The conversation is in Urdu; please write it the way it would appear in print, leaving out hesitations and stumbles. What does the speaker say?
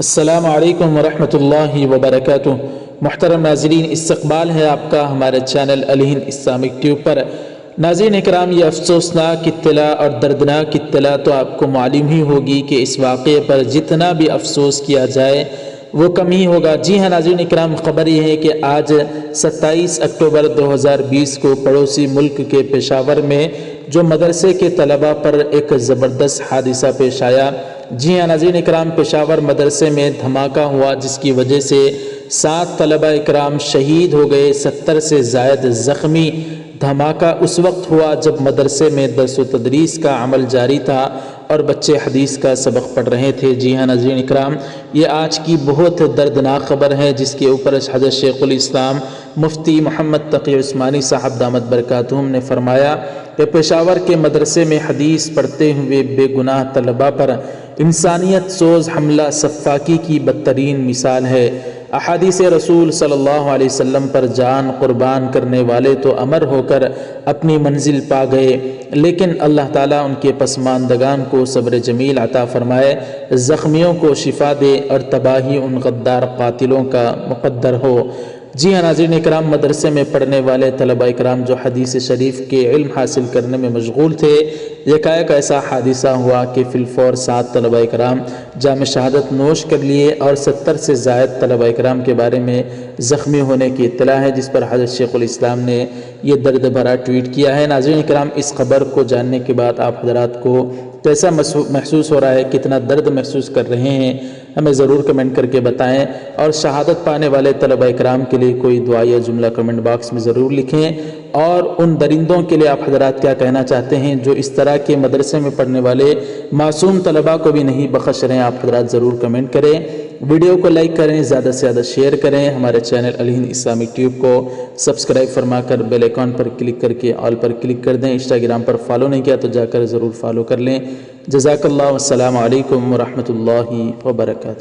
السلام علیکم ورحمۃ اللہ وبرکاتہ۔ محترم ناظرین، استقبال ہے آپ کا ہمارے چینل الہند اسلامک ٹیوب پر۔ ناظرین اکرام، یہ افسوسناک اطلاع اور دردناک اطلاع تو آپ کو معلوم ہی ہوگی کہ اس واقعے پر جتنا بھی افسوس کیا جائے وہ کم ہی ہوگا۔ جی ہاں ناظرین اکرام، خبر یہ ہے کہ آج 27 اکتوبر 2020 کو پڑوسی ملک کے پشاور میں جو مدرسے کے طلباء پر ایک زبردست حادثہ پیش آیا۔ جی ہاں ناظرین اکرام، پشاور مدرسے میں دھماکہ ہوا جس کی وجہ سے 7 طلباء اکرام شہید ہو گئے، 70 سے زائد زخمی۔ دھماکہ اس وقت ہوا جب مدرسے میں درس و تدریس کا عمل جاری تھا اور بچے حدیث کا سبق پڑھ رہے تھے۔ جی ہاں ناظرین اکرام، یہ آج کی بہت دردناک خبر ہے جس کے اوپر حضرت شیخ الاسلام مفتی محمد تقی عثمانی صاحب دامت برکاتہم نے فرمایا کہ پشاور کے مدرسے میں حدیث پڑھتے ہوئے بے گناہ طلباء پر انسانیت سوز حملہ سفاکی کی بدترین مثال ہے۔ احادیث رسول صلی اللہ علیہ وسلم پر جان قربان کرنے والے تو امر ہو کر اپنی منزل پا گئے، لیکن اللہ تعالیٰ ان کے پسماندگان کو صبر جمیل عطا فرمائے، زخمیوں کو شفا دے اور تباہی ان غدار قاتلوں کا مقدر ہو۔ جی ہاں ناظرین اکرام، مدرسے میں پڑھنے والے طلباء اکرام جو حدیث شریف کے علم حاصل کرنے میں مشغول تھے، یکایک ایسا حادثہ ہوا کہ فی الفور 7 طلباء اکرام جام شہادت نوش کر لیے اور 70 سے زائد طلباء اکرام کے بارے میں زخمی ہونے کی اطلاع ہے، جس پر حضرت شیخ الاسلام نے یہ درد بھرا ٹویٹ کیا ہے۔ ناظرین اکرام، اس خبر کو جاننے کے بعد آپ حضرات کو کیسا محسوس ہو رہا ہے، کتنا درد محسوس کر رہے ہیں، ہمیں ضرور کمنٹ کر کے بتائیں، اور شہادت پانے والے طلباء اکرام کے لیے کوئی دعا یا جملہ کمنٹ باکس میں ضرور لکھیں، اور ان درندوں کے لیے آپ حضرات کیا کہنا چاہتے ہیں جو اس طرح کے مدرسے میں پڑھنے والے معصوم طلباء کو بھی نہیں بخش رہے ہیں، آپ حضرات ضرور کمنٹ کریں، ویڈیو کو لائک کریں، زیادہ سے زیادہ شیئر کریں، ہمارے چینل الہند اسلامک ٹیوب کو سبسکرائب فرما کر بیل آئیکن پر کلک کر کے آل پر کلک کر دیں۔ انسٹاگرام پر فالو نہیں کیا تو جا کر ضرور فالو کر لیں۔ جزاک اللہ، والسلام علیکم ورحمۃ اللہ وبرکاتہ۔